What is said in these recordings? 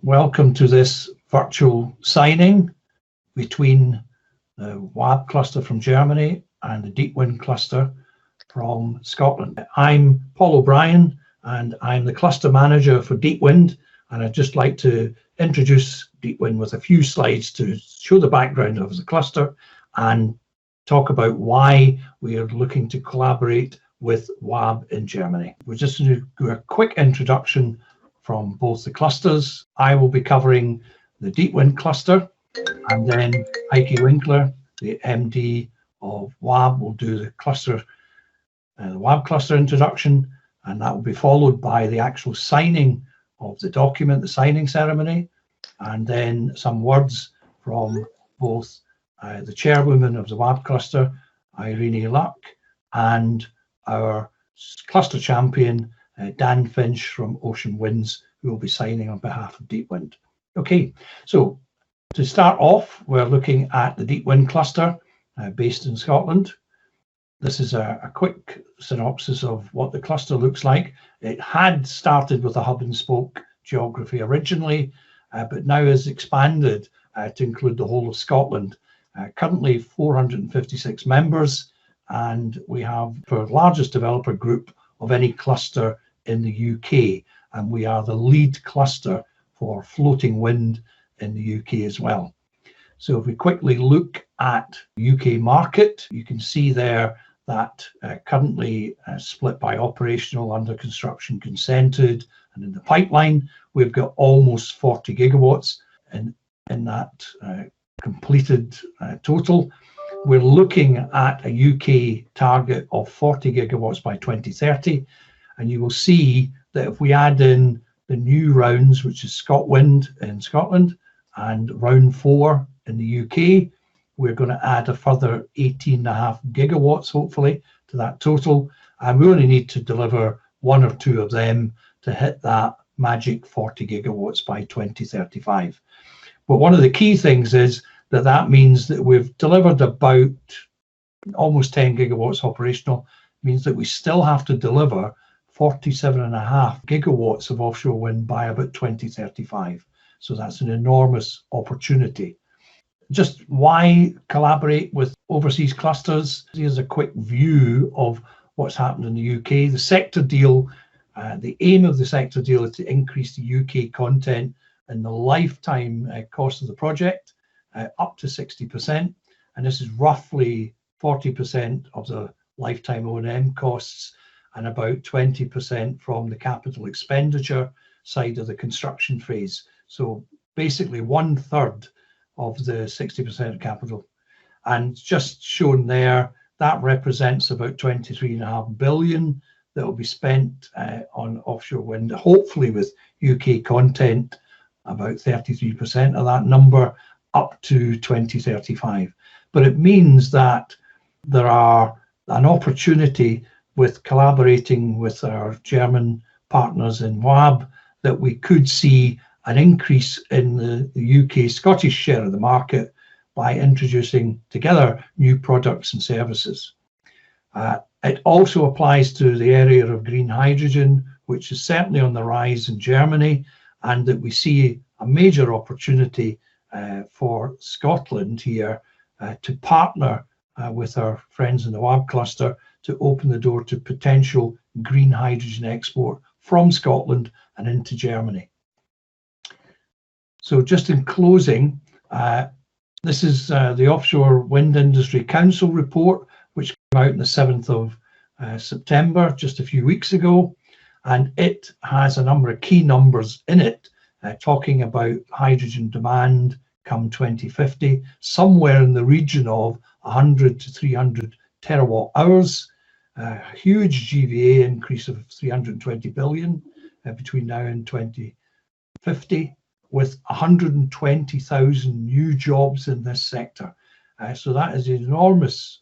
welcome to this virtual signing between the WAB cluster from Germany and the DeepWind cluster from Scotland. I'm Paul O'Brien and I'm the cluster manager for DeepWind, and I'd just like to introduce DeepWind with a few slides to show the background of the cluster and talk about why we are looking to collaborate with WAB in Germany. We're just going to do a quick introduction from both the clusters. I will be covering the DeepWind cluster, and then Heike Winkler, the MD of WAB, will do the cluster, the WAB cluster introduction, and that will be followed by the actual signing of the document, the signing ceremony, and then some words from both the chairwoman of the WAB cluster, Irene Luck, and our cluster champion, Dan Finch from Ocean Winds, who will be signing on behalf of DeepWind. Okay, so to start off, we're looking at the DeepWind cluster based in Scotland. This is a quick synopsis of what the cluster looks like. It had started with a hub and spoke geography originally, but now has expanded to include the whole of Scotland. Currently 456 members, and we have the largest developer group of any cluster in the UK, and we are the lead cluster for floating wind in the UK as well. So if we quickly look at UK market, you can see there that currently split by operational, under construction, consented, and in the pipeline, we've got almost 40 gigawatts in that completed total. We're looking at a UK target of 40 gigawatts by 2030, and you will see that if we add in the new rounds, which is ScotWind in Scotland and round 4 in the UK, we're going to add a further 18.5 gigawatts, hopefully, to that total. And we only need to deliver 1 or 2 of them to hit that magic 40 gigawatts by 2035. But one of the key things is that that means that we've delivered about almost 10 gigawatts operational, means that we still have to deliver 47.5 gigawatts of offshore wind by about 2035. So that's an enormous opportunity. Just why collaborate with overseas clusters? Here's a quick view of what's happened in the UK. The sector deal, the aim of the sector deal is to increase the UK content and the lifetime cost of the project up to 60%. And this is roughly 40% of the lifetime O&M costs and about 20% from the capital expenditure side of the construction phase. So basically 1/3 of the 60% capital. And just shown there, that represents about 23.5 billion that will be spent on offshore wind, hopefully with UK content, about 33% of that number, up to 2035. But it means that there are an opportunity with collaborating with our German partners in WAB that we could see an increase in the UK Scottish share of the market by introducing together new products and services. It also applies to the area of green hydrogen, which is certainly on the rise in Germany, and that we see a major opportunity for Scotland here to partner with our friends in the WAB cluster to open the door to potential green hydrogen export from Scotland and into Germany. So just in closing, this is the Offshore Wind Industry Council report, which came out on the 7th of September, just a few weeks ago. And it has a number of key numbers in it, talking about hydrogen demand come 2050, somewhere in the region of 100 to 300 terawatt hours, a huge GVA increase of 320 billion between now and 2050, with 120,000 new jobs in this sector. So that is enormous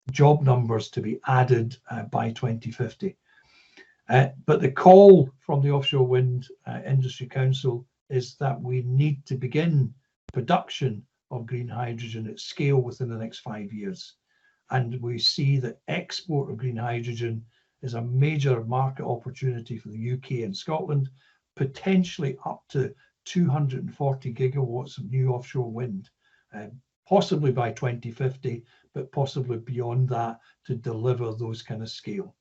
job numbers to be added by 2050. But the call from the Offshore Wind Industry Council is that we need to begin production of green hydrogen at scale within the next 5 years. And we see that export of green hydrogen is a major market opportunity for the UK and Scotland, potentially up to 240 gigawatts of new offshore wind, possibly by 2050, but possibly beyond that to deliver those kind of scale.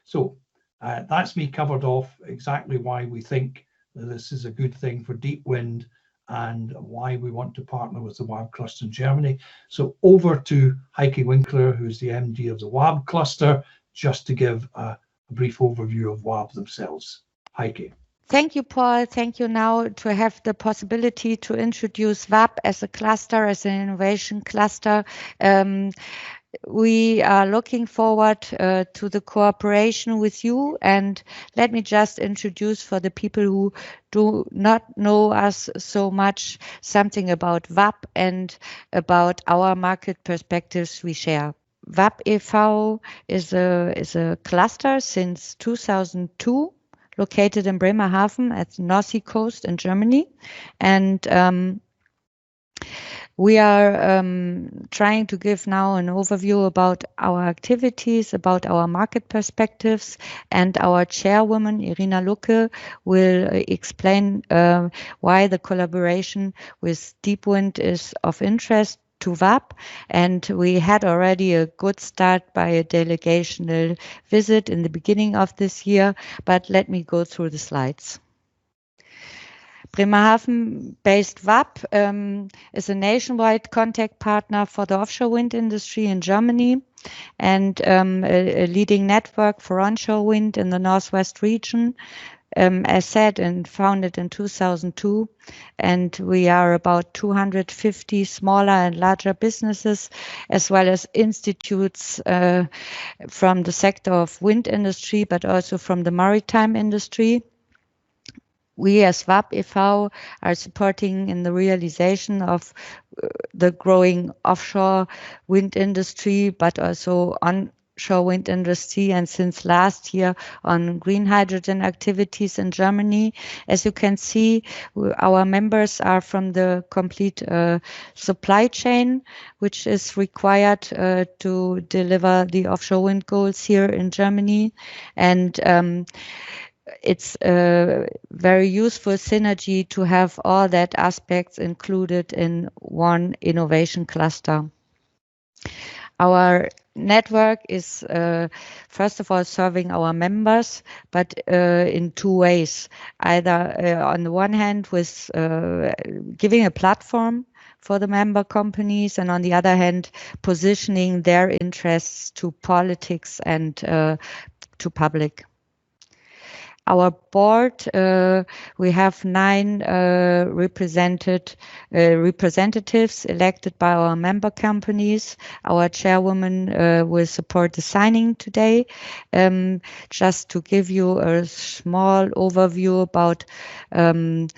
So that's me covered off exactly why we think that this is a good thing for DeepWind and why we want to partner with the WAB cluster in Germany. So over to Heike Winkler, who's the MD of the WAB cluster, just to give a brief overview of WAB themselves. Heike. Thank you, Paul. Thank you now to have the possibility to introduce WAB as a cluster, as an innovation cluster. We are looking forward to the cooperation with you. And let me just introduce, for the people who do not know us so much, something about WAB and about our market perspectives we share. WAB e.V. is a cluster since 2002, located in Bremerhaven at the North Sea coast in Germany. And we are trying to give now an overview about our activities, about our market perspectives, and our chairwoman, Irina Lucke, will explain why the collaboration with DeepWind is of interest to WAB. And we had already a good start by a delegational visit in the beginning of this year, but let me go through the slides. Bremerhaven-based WAB is a nationwide contact partner for the offshore wind industry in Germany and a leading network for onshore wind in the Northwest region. As said, and founded in 2002, and we are about 250 smaller and larger businesses, as well as institutes from the sector of wind industry, but also from the maritime industry. We as WAB e.V. are supporting in the realization of the growing offshore wind industry, but also onshore wind industry, and since last year on green hydrogen activities in Germany. As you can see, our members are from the complete supply chain, which is required to deliver the offshore wind goals here in Germany. And it's a very useful synergy to have all that aspects included in one innovation cluster. Our network is, first of all, serving our members, but in two ways. Either on the one hand with giving a platform for the member companies, and on the other hand, positioning their interests to politics and to public. Our board, we have 9 representatives elected by our member companies. Our chairwoman will support the signing today. Just to give you a small overview about the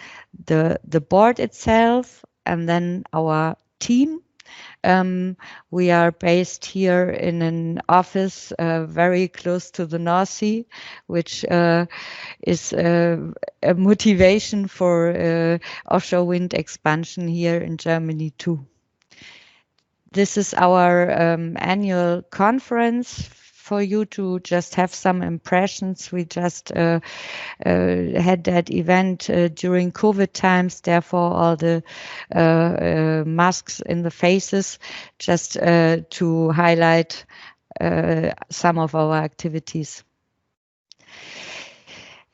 board itself, and then our team. We are based here in an office very close to the North Sea, which is a motivation for offshore wind expansion here in Germany too. This is our annual conference. For you to just have some impressions, we just had that event during COVID times, therefore all the masks in the faces, just to highlight some of our activities.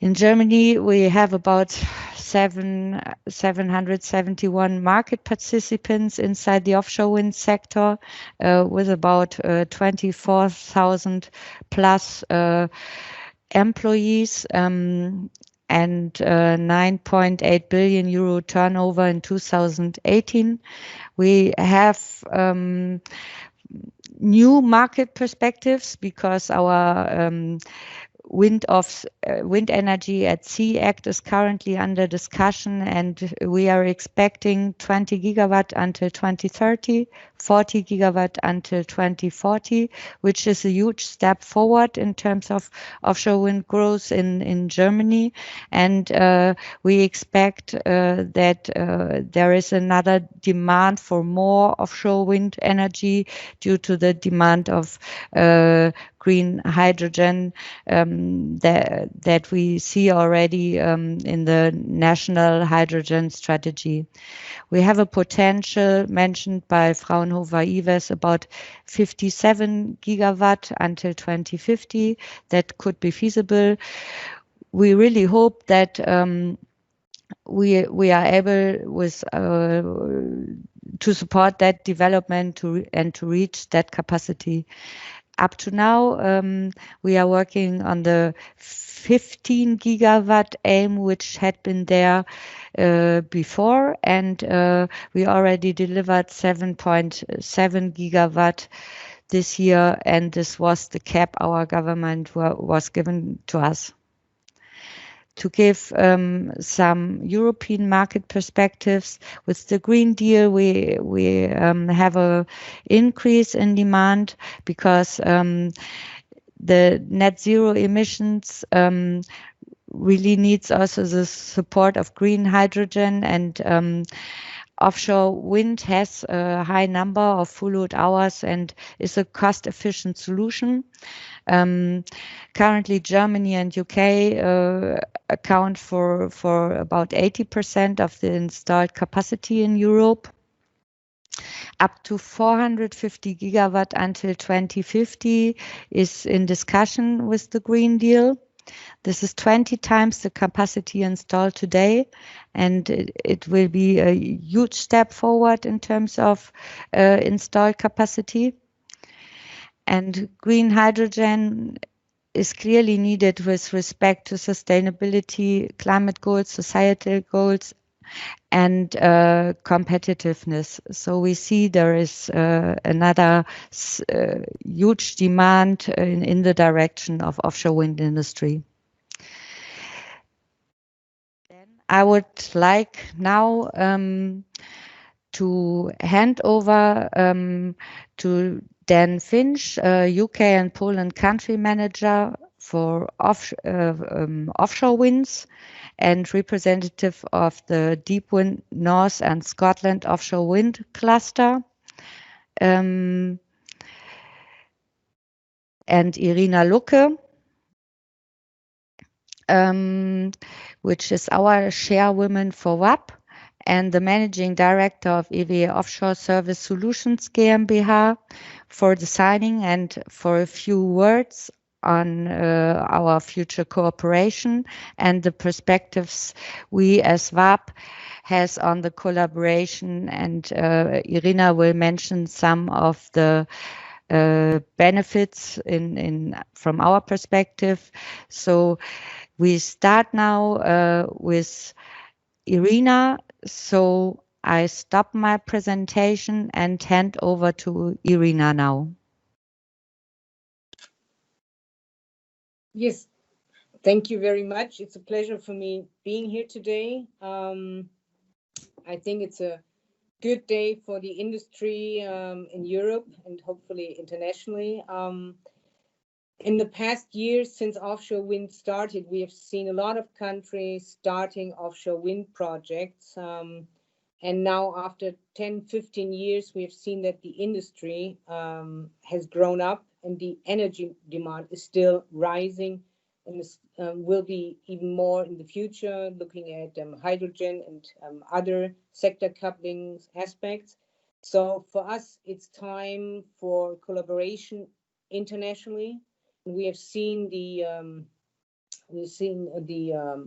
In Germany, we have about 771 market participants inside the offshore wind sector, with about 24,000 plus employees, and 9.8 billion euro turnover in 2018. We have new market perspectives because our Wind Energy at Sea Act is currently under discussion, and we are expecting 20 gigawatt until 2030, 40 gigawatt until 2040, which is a huge step forward in terms of offshore wind growth in Germany. And we expect that there is another demand for more offshore wind energy due to the demand of green hydrogen that we see already in the national hydrogen strategy. We have a potential mentioned by Fraunhofer-Iwes about 57 gigawatt until 2050 that could be feasible. We really hope that we are able with to support that development to reach that capacity. Up to now, we are working on the 15 gigawatt aim, which had been there before, and we already delivered 7.7 gigawatt this year, and this was the cap our government was given to us. To give some European market perspectives, with the Green Deal, we have a increase in demand because the net zero emissions really needs also the support of green hydrogen, and offshore wind has a high number of full load hours and is a cost-efficient solution. Currently, Germany and UK account for about 80% of the installed capacity in Europe. Up to 450 gigawatt until 2050 is in discussion with the Green Deal. This is 20 times the capacity installed today, and it will be a huge step forward in terms of installed capacity. And green hydrogen is clearly needed with respect to sustainability, climate goals, societal goals, and competitiveness. So we see there is another huge demand in the direction of offshore wind industry. Then I would like now to hand over to Dan Finch, UK and Poland country manager for offshore winds and representative of the DeepWind North and Scotland offshore wind cluster. And Irina Lucke, which is our chairwoman for WAB, and the managing director of EWE Offshore Service Solutions GmbH, for the signing and for a few words on our future cooperation and the perspectives we as WAB has on the collaboration. And Irina will mention some of the benefits from our perspective. So we start now with Irina. So I stop my presentation and hand over to Irina now. Yes, thank you very much. It's a pleasure for me being here today. I think it's a good day for the industry in Europe and hopefully internationally. In the past years, since offshore wind started, we have seen a lot of countries starting offshore wind projects. And now after 10, 15 years, we have seen that the industry has grown up and the energy demand is still rising and will be even more in the future, looking at hydrogen and other sector coupling aspects. So for us, it's time for collaboration internationally. We have seen the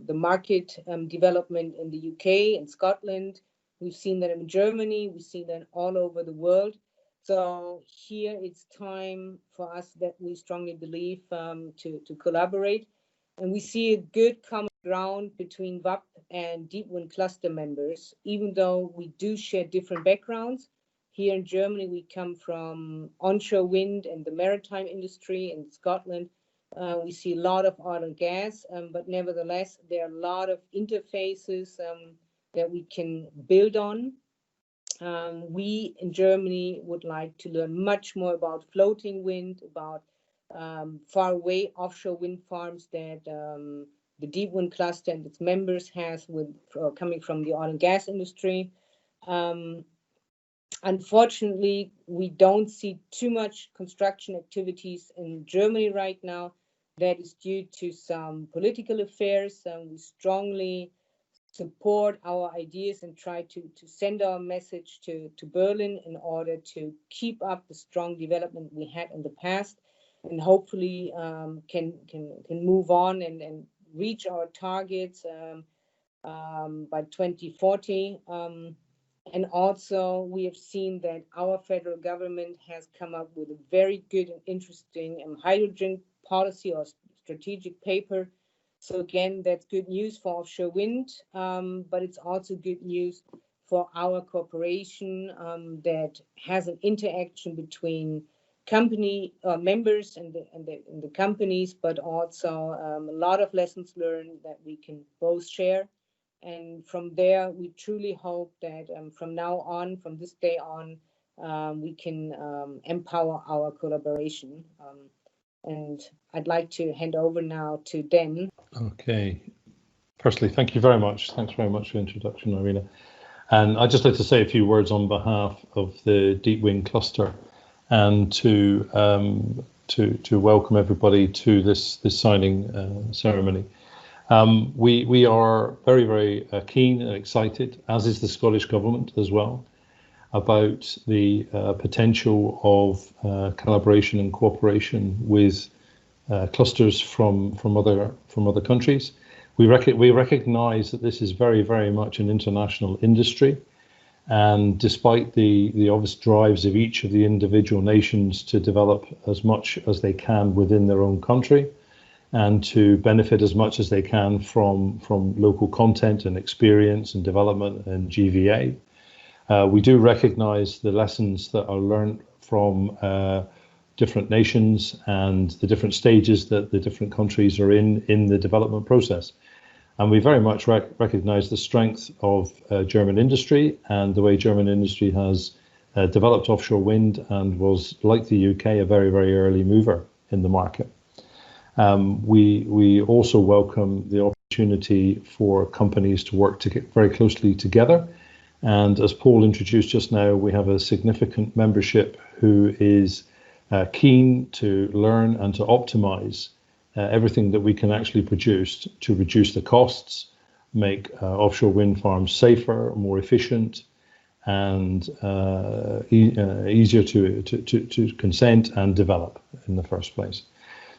market development in the UK and Scotland. We've seen that in Germany. We've seen that all over the world. So here it's time for us that we strongly believe to collaborate. And we see a good common ground between WAB and DeepWind cluster members, even though we do share different backgrounds. Here in Germany, we come from onshore wind and the maritime industry. In Scotland, we see a lot of oil and gas, but nevertheless, there are a lot of interfaces that we can build on. We in Germany would like to learn much more about floating wind, about far away offshore wind farms that the DeepWind cluster and its members has coming from the oil and gas industry. Unfortunately, we don't see too much construction activities in Germany right now. That is due to some political affairs. We strongly support our ideas and try to send our message to Berlin in order to keep up the strong development we had in the past, and hopefully can move on and reach our targets by 2040. And also we have seen that our federal government has come up with a very good and interesting hydrogen policy or strategic paper. So again, that's good news for offshore wind, but it's also good news for our cooperation that has an interaction between company members and the companies, but also a lot of lessons learned that we can both share. And from there, we truly hope that from now on, from this day on, we can empower our collaboration. And I'd like to hand over now to Dan. Okay. Firstly, thank you very much. Thanks very much for the introduction, Irina. And I'd just like to say a few words on behalf of the DeepWind cluster and to welcome everybody to this signing ceremony. We are very, very keen and excited, as is the Scottish Government as well, about the potential of collaboration and cooperation with clusters from other countries. We recognise that this is very, very much an international industry, and despite the obvious drives of each of the individual nations to develop as much as they can within their own country, and to benefit as much as they can from local content and experience and development and GVA. We do recognise the lessons that are learned from different nations and the different stages that the different countries are in the development process. And we very much recognise the strength of German industry and the way German industry has developed offshore wind and was, like the UK, a very, very early mover in the market. We also welcome the opportunity for companies to work very closely together. And as Paul introduced just now, we have a significant membership who is keen to learn and to optimize everything that we can actually produce to reduce the costs, make offshore wind farms safer, more efficient, and easier to consent and develop in the first place.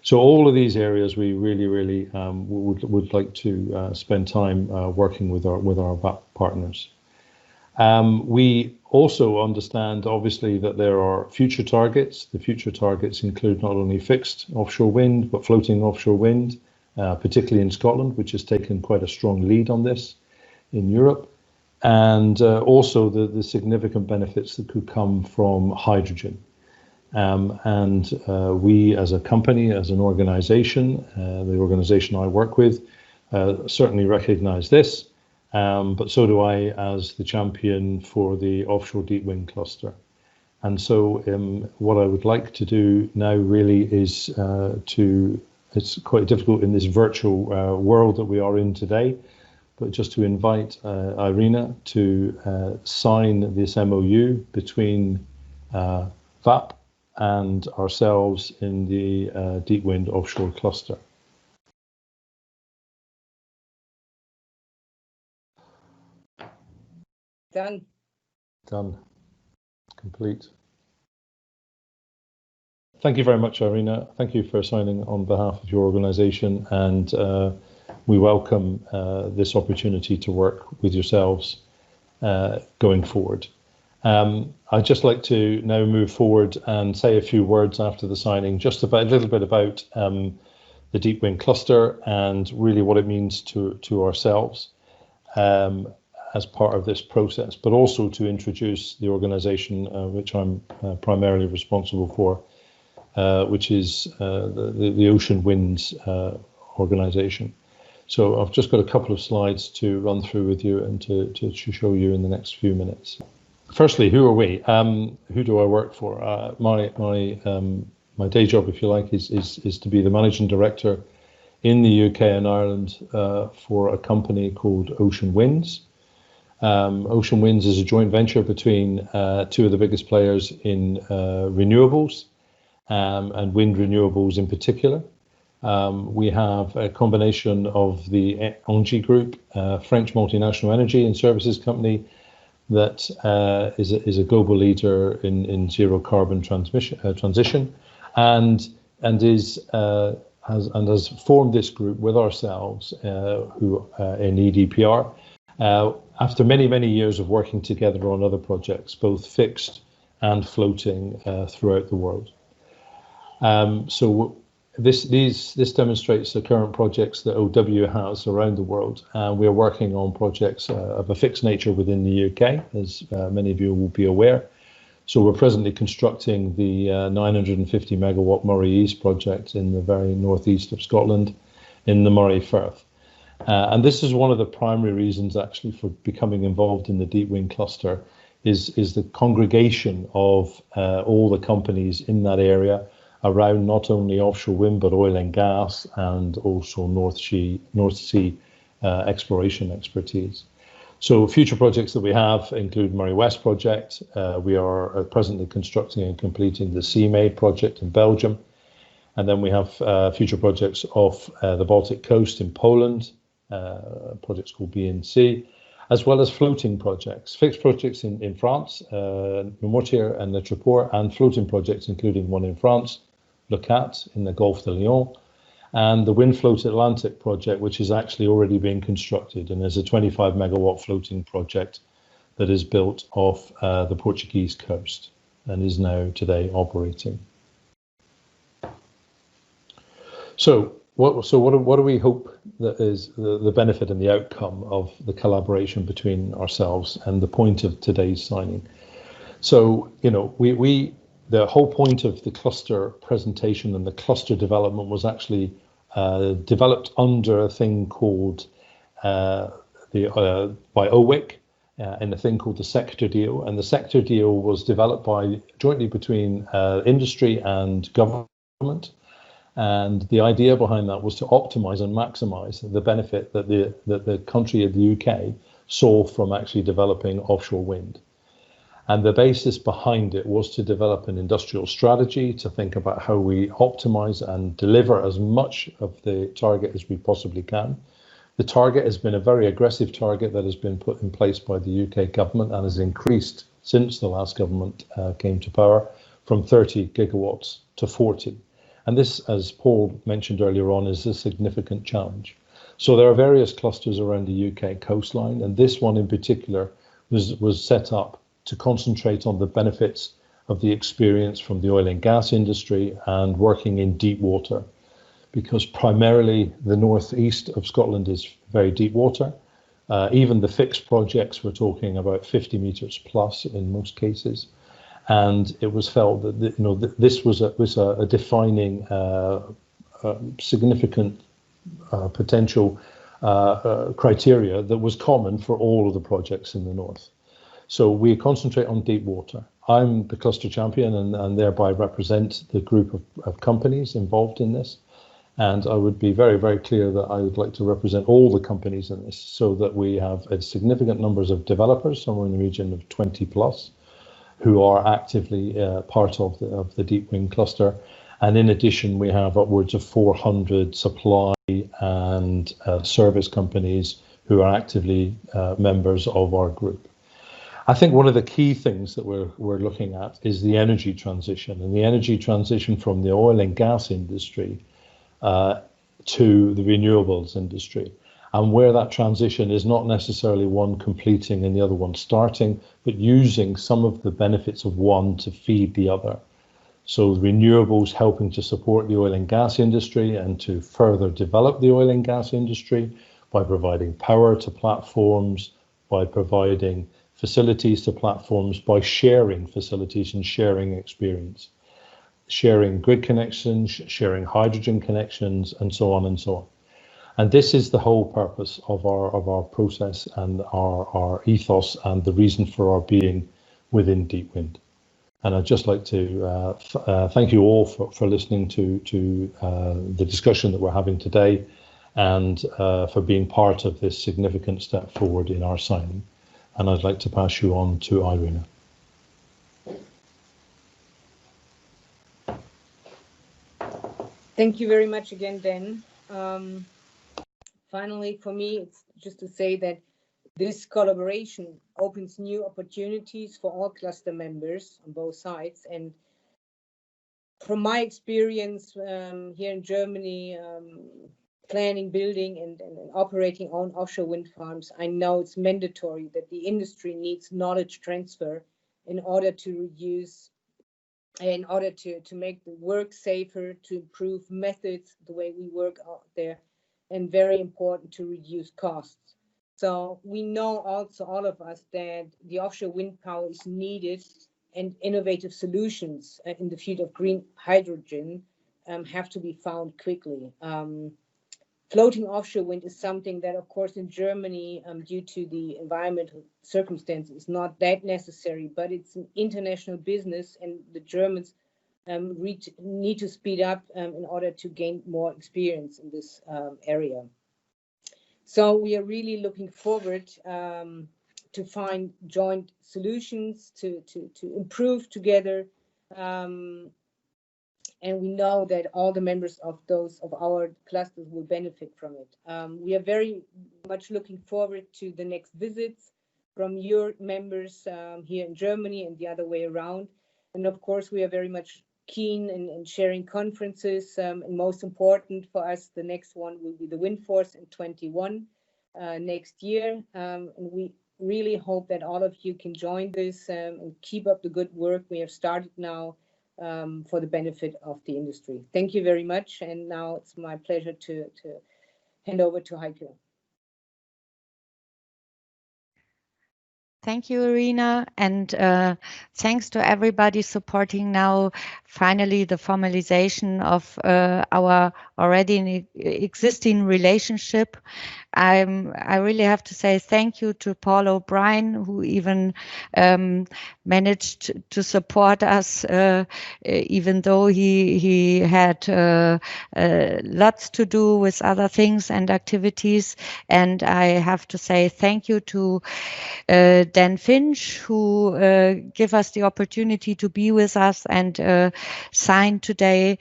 So all of these areas we really would like to spend time working with our partners. We also understand, obviously, that there are future targets. The future targets include not only fixed offshore wind, but floating offshore wind, particularly in Scotland, which has taken quite a strong lead on this in Europe, and also the significant benefits that could come from hydrogen. We as a company, as an organization, the organization I work with, certainly recognize this. But so do I as the champion for the offshore deep wind cluster. And so what I would like to do now really is it's quite difficult in this virtual world that we are in today, but just to invite Irina to sign this MoU between WAB and ourselves in the deep wind offshore cluster. Done. Done. Complete. Thank you very much, Irina. Thank you for signing on behalf of your organization, and we welcome this opportunity to work with yourselves going forward. I'd just like to now move forward and say a few words after the signing, just about a little bit about the Deep Wind cluster and really what it means to ourselves as part of this process, but also to introduce the organization which I'm primarily responsible for, which is the Ocean Winds organization. So I've just got a couple of slides to run through with you and to show you in the next few minutes. Firstly, who are we? Who do I work for? My day job, if you like, is to be the managing director in the UK and Ireland for a company called Ocean Winds. Ocean Winds is a joint venture between two of the biggest players in renewables and wind renewables in particular. We have a combination of the ENGIE Group, French multinational energy and services company that is a global leader in zero carbon transition, and has formed this group with ourselves, who in EDPR, after many years of working together on other projects, both fixed and floating throughout the world. So this demonstrates the current projects that OW has around the world. We are working on projects of a fixed nature within the UK, as many of you will be aware. So we're presently constructing the 950 megawatt Moray East project in the very northeast of Scotland, in the Moray Firth. And this is one of the primary reasons actually for becoming involved in the DeepWind cluster, is the congregation of all the companies in that area around not only offshore wind, but oil and gas, and also North Sea exploration expertise. So future projects that we have include Moray West project. We are presently constructing and completing the CMAID project in Belgium. And then we have future projects off the Baltic coast in Poland, projects called BNC, as well as floating projects, fixed projects in France, Mortier and Le Tréport, and floating projects, including one in France, Le Cat in the Gulf de Lyon, and the Windfloat Atlantic project, which is actually already being constructed and is a 25 megawatt floating project that is built off the Portuguese coast and is now today operating. So what do we hope that is the benefit and the outcome of the collaboration between ourselves and the point of today's signing? So, you know, the whole point of the cluster presentation and the cluster development was actually developed under a thing called by OWIC in a thing called the sector deal. And the sector deal was developed jointly between industry and government. And the idea behind that was to optimize and maximize the benefit that the country of the UK saw from actually developing offshore wind. And the basis behind it was to develop an industrial strategy to think about how we optimize and deliver as much of the target as we possibly can. The target has been a very aggressive target that has been put in place by the UK government and has increased since the last government came to power from 30 gigawatts to 40. And this, as Paul mentioned earlier on, is a significant challenge. So there are various clusters around the UK coastline, and this one in particular was set up to concentrate on the benefits of the experience from the oil and gas industry and working in deep water, because primarily the northeast of Scotland is very deep water. Even the fixed projects, we're talking about 50 meters plus in most cases. And it was felt that this was a defining significant potential criteria that was common for all of the projects in the north. So we concentrate on deep water. I'm the cluster champion and thereby represent the group of companies involved in this. And I would be very, very clear that I would like to represent all the companies in this, so that we have a significant numbers of developers, somewhere in the region of 20 plus, who are actively part of the DeepWind cluster. And in addition, we have upwards of 400 supply and service companies who are actively members of our group. I think one of the key things that we're looking at is the energy transition, and the energy transition from the oil and gas industry to the renewables industry, and where that transition is not necessarily one completing and the other one starting, but using some of the benefits of one to feed the other. So renewables helping to support the oil and gas industry and to further develop the oil and gas industry by providing power to platforms, by providing facilities to platforms, by sharing facilities and sharing experience, sharing grid connections, sharing hydrogen connections, and so on and so on. And this is the whole purpose of our process and our ethos and the reason for our being within DeepWind. And I'd just like to thank you all for listening to the discussion that we're having today, and for being part of this significant step forward in our signing. and I'd like to pass you on to Irina. Thank you very much again, Dan. Finally, for me, it's just to say that this collaboration opens new opportunities for all cluster members on both sides. And from my experience here in Germany, planning, building, and operating own offshore wind farms, I know it's mandatory that the industry needs knowledge transfer in order to reduce, in order to make the work safer, to improve methods, the way we work out there, and very important to reduce costs. So we know also, all of us, that the offshore wind power is needed, and innovative solutions in the field of green hydrogen have to be found quickly. Floating offshore wind is something that, of course, in Germany, due to the environmental circumstances, is not that necessary, but it's an international business, and the Germans need to speed up in order to gain more experience in this area. So we are really looking forward to find joint solutions, to improve together. And we know that all the members of our clusters will benefit from it. We are very much looking forward to the next visits from your members here in Germany and the other way around. And of course, we are very much keen in sharing conferences. And most important for us, the next one will be the Windforce in 21 next year. And we really hope that all of you can join this and keep up the good work we have started now for the benefit of the industry. Thank you very much. And now it's my pleasure to hand over to Heike. Thank you, Irina, and thanks to everybody supporting now finally the formalization of our already existing relationship. I really have to say thank you to Paul O'Brien, who even managed to support us, even though he had lots to do with other things and activities. And I have to say thank you to Dan Finch, who gave us the opportunity to be with us and sign today.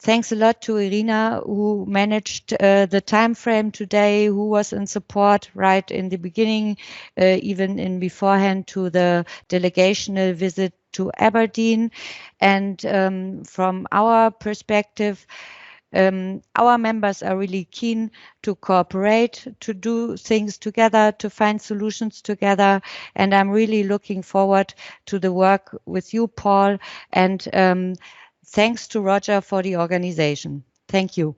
Thanks a lot to Irina, who managed the time frame today, who was in support right in the beginning, even in beforehand to the delegational visit to Aberdeen. And from our perspective, our members are really keen to cooperate, to do things together, to find solutions together. And I'm really looking forward to the work with you, Paul. And thanks to Roger for the organization. Thank you.